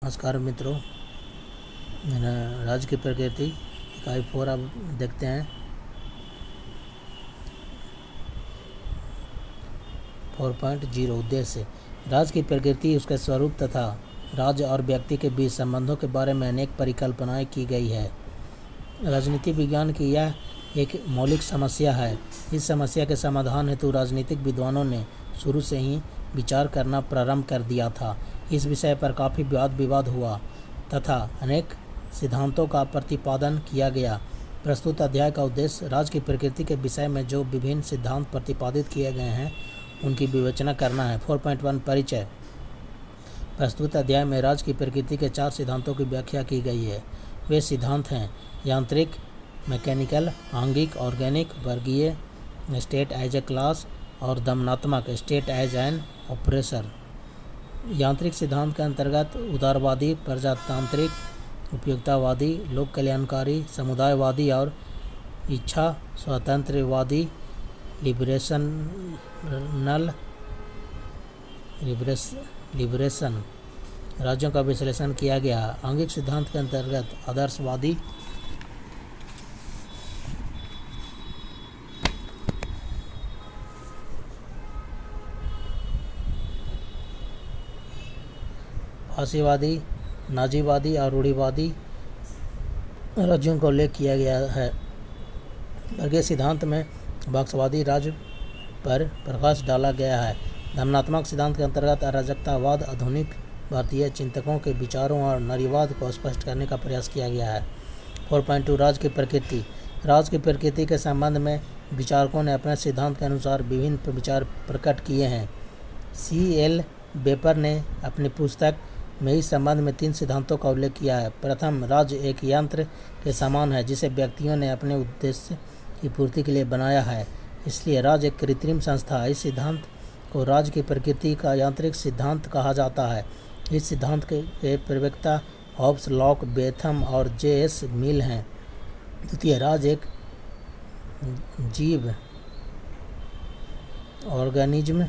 नमस्कार मित्रों, राज्य की प्रकृति इकाई 4 अब देखते हैं। 4.0 उद्देश्य। राज्य की प्रकृति, उसके स्वरूप तथा राज्य और व्यक्ति के बीच संबंधों के बारे में अनेक परिकल्पनाएं की गई है। राजनीति विज्ञान की यह एक मौलिक समस्या है। इस समस्या के समाधान हेतु राजनीतिक विद्वानों ने शुरू से ही विचार करना प्रारंभ कर दिया था। इस विषय पर काफ़ी वाद विवाद हुआ तथा अनेक सिद्धांतों का प्रतिपादन किया गया। प्रस्तुत अध्याय का उद्देश्य राज्य की प्रकृति के विषय में जो विभिन्न सिद्धांत प्रतिपादित किए गए हैं उनकी विवेचना करना है। 4.1 परिचय। प्रस्तुत अध्याय में राज्य की प्रकृति के 4 सिद्धांतों की व्याख्या की गई है। वे सिद्धांत हैं: यांत्रिक, मैकेनिकल, आंगिक, ऑर्गेनिक, वर्गीय, स्टेट एज ए क्लास, और दमनात्मक, स्टेट एज एन ऑपरेसर। यांत्रिक सिद्धांत के अंतर्गत उदारवादी, प्रजातांत्रिक, उपयोगितावादी, लोक कल्याणकारी, समुदायवादी और इच्छा स्वातंत्र्यवादी लिबरेशन राज्यों का विश्लेषण किया गया। आंगिक सिद्धांत के अंतर्गत आदर्शवादी, फासीवादी, नाजीवादी और रूढ़िवादी राज्यों का उल्लेख किया गया है। वर्गीय सिद्धांत में बॉक्सवादी राज्य पर प्रकाश डाला गया है। दमनात्मक सिद्धांत के अंतर्गत अराजकतावाद, आधुनिक भारतीय चिंतकों के विचारों और नारीवाद को स्पष्ट करने का प्रयास किया गया है। 4.2 राज्य की प्रकृति। राज्य की प्रकृति के संबंध में विचारकों ने अपने सिद्धांत के अनुसार विभिन्न विचार प्रकट किए हैं। C.L. बेपर ने अपनी पुस्तक में इस संबंध में 3 सिद्धांतों का उल्लेख किया है। प्रथम, राज्य एक यंत्र के समान है जिसे व्यक्तियों ने अपने उद्देश्य की पूर्ति के लिए बनाया है, इसलिए राज्य एक कृत्रिम संस्था है। इस सिद्धांत को राज्य की प्रकृति का यांत्रिक सिद्धांत कहा जाता है। इस सिद्धांत के प्रवक्ता हॉब्स, लॉक, बेथम और J.S. मिल हैं। द्वितीय, राज्य एक जीव ऑर्गेनिज्म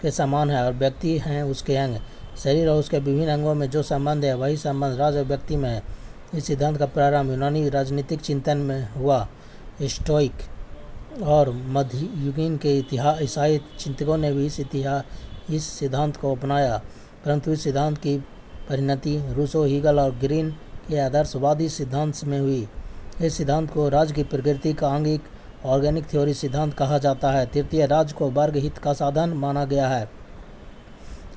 के समान है और व्यक्ति हैं उसके अंग। शरीर और उसके विभिन्न अंगों में जो संबंध है वही संबंध राज्य और व्यक्ति में है। इस सिद्धांत का प्रारंभ यूनानी राजनीतिक चिंतन में हुआ। स्टोइक और मध्ययुगीन के ईसाई चिंतकों ने भी इस सिद्धांत को अपनाया, परंतु इस सिद्धांत की परिणति रूसो, हीगल और ग्रीन के आदर्शवादी सिद्धांत में हुई। इस सिद्धांत को राज्य की प्रकृति का आंगिक ऑर्गेनिक थ्योरी सिद्धांत कहा जाता है। तृतीय, राज्य को वर्ग हित का साधन माना गया है।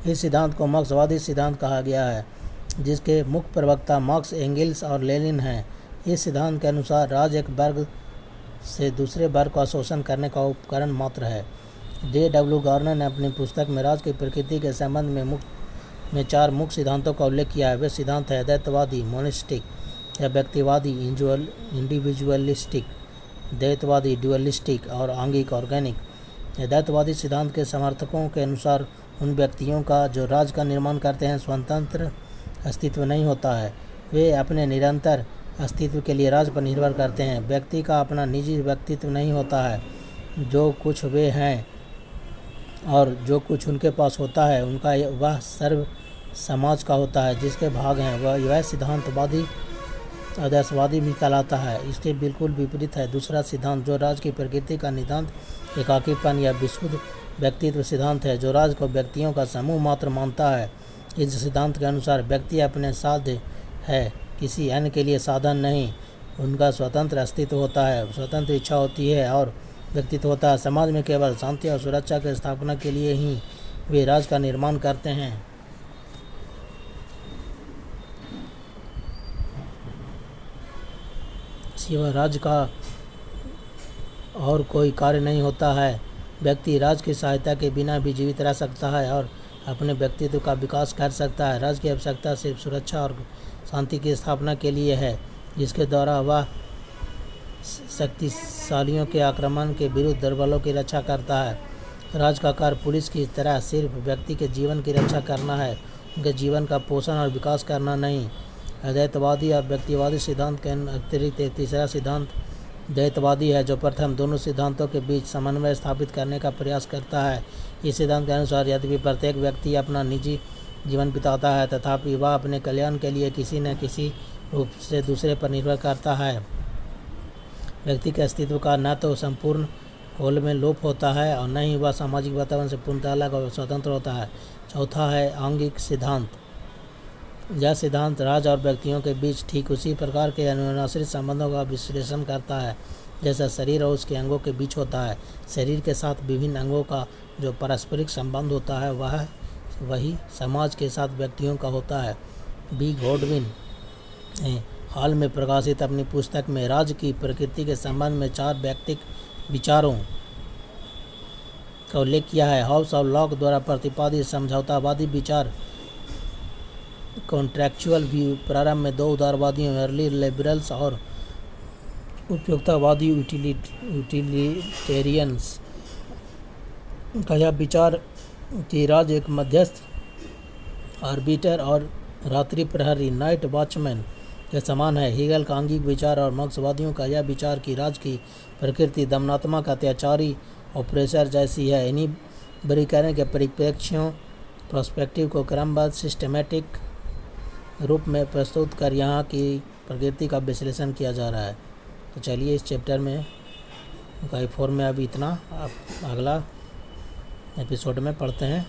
इस सिद्धांत को मार्क्सवादी सिद्धांत कहा गया है, जिसके मुख्य प्रवक्ता मार्क्स, एंगेल्स और लेनिन हैं। इस सिद्धांत के अनुसार राज्य एक वर्ग से दूसरे वर्ग का शोषण करने का उपकरण मात्र है। J.W. गार्नर ने अपनी पुस्तक में राज्य की प्रकृति के संबंध में 4 मुख्य सिद्धांतों का उल्लेख किया है। वे सिद्धांत है: द्वैतवादी, मोनिस्टिक या व्यक्तिवादी, इंडिविजुअलिस्टिक, द्वैतवादी, ड्यूअलिस्टिक और आंगिक, ऑर्गेनिक। द्वैतवादी सिद्धांत के समर्थकों के अनुसार उन व्यक्तियों का जो राज्य का निर्माण करते हैं स्वतंत्र अस्तित्व नहीं होता है। वे अपने निरंतर अस्तित्व के लिए राज्य पर निर्भर करते हैं। व्यक्ति का अपना निजी व्यक्तित्व नहीं होता है। जो कुछ वे हैं और जो कुछ उनके पास होता है उनका वह सर्व समाज का होता है जिसके भाग हैं। वह सिद्धांतवादी आदर्शवादी भी कहलाता है। इसके बिल्कुल विपरीत है दूसरा सिद्धांत, जो राज्य की प्रकृति का नितांत एकाकीपन या विशुद्ध व्यक्तित्व सिद्धांत है, जो राज्य को व्यक्तियों का समूह मात्र मानता है। इस सिद्धांत के अनुसार व्यक्ति अपने साध्य है, किसी अन्य के लिए साधन नहीं। उनका स्वतंत्र अस्तित्व होता है, स्वतंत्र इच्छा होती है और व्यक्तित्व होता है। समाज में केवल शांति और सुरक्षा की स्थापना के लिए ही वे राज्य का निर्माण करते हैं। सिवा राज्य का और कोई कार्य नहीं होता है। व्यक्ति राज्य की सहायता के बिना भी जीवित रह सकता है और अपने व्यक्तित्व का विकास कर सकता है। राज्य की आवश्यकता सिर्फ सुरक्षा और शांति की स्थापना के लिए है, जिसके द्वारा वह शक्तिशालियों के आक्रमण के विरुद्ध दुर्बलों की रक्षा करता है। राज्य का कार्य पुलिस की तरह सिर्फ व्यक्ति के जीवन की रक्षा करना है, उनके जीवन का पोषण और विकास करना नहीं। अद्वैतवादी और व्यक्तिवादी सिद्धांत के अतिरिक्त तीसरा सिद्धांत द्वैतवादी है, जो प्रथम दोनों सिद्धांतों के बीच समन्वय स्थापित करने का प्रयास करता है। इस सिद्धांत के अनुसार यद्यपि प्रत्येक व्यक्ति अपना निजी जीवन बिताता है, तथापि वह अपने कल्याण के लिए किसी न किसी रूप से दूसरे पर निर्भर करता है। व्यक्ति के अस्तित्व का न तो संपूर्ण होल में लोप होता है और न ही वह सामाजिक वातावरण से पूर्णतः अलग और स्वतंत्र होता है। चौथा है आंगिक सिद्धांत। यह सिद्धांत राज्य और व्यक्तियों के बीच ठीक उसी प्रकार के अनुनाश्रित संबंधों का विश्लेषण करता है जैसा शरीर और उसके अंगों के बीच होता है। शरीर के साथ विभिन्न अंगों का जो पारस्परिक संबंध होता है वही समाज के साथ व्यक्तियों का होता है। बी गॉडविन ने हाल में प्रकाशित अपनी पुस्तक में राज्य की प्रकृति के संबंध में 4 व्यक्तिक विचारों का उल्लेख किया है। हाउस ऑफ लॉक द्वारा प्रतिपादित समझौतावादी विचार कॉन्ट्रैक्चुअल व्यू प्रारंभ में 2 उदारवादियों अर्ली लिबरल्स और उपयोगितावादी यूटिलिटेरियंस का यह विचार कि राज्य एक मध्यस्थ आर्बिटर और रात्रि प्रहरी नाइट वॉचमैन के समान है। हीगल का आंगिक विचार और मार्क्सवादियों का यह विचार कि राज्य की प्रकृति दमनात्मक अत्याचारी ऑपरेसर जैसी है। इन्हीं वर्गीकरण के परिप्रेक्ष्यों प्रोस्पेक्टिव को क्रमबद्ध सिस्टमेटिक रूप में प्रस्तुत कर यहाँ की प्रकृति का विश्लेषण किया जा रहा है। तो चलिए इस चैप्टर में इकाई 4 में अभी इतना, आप अगला एपिसोड में पढ़ते हैं।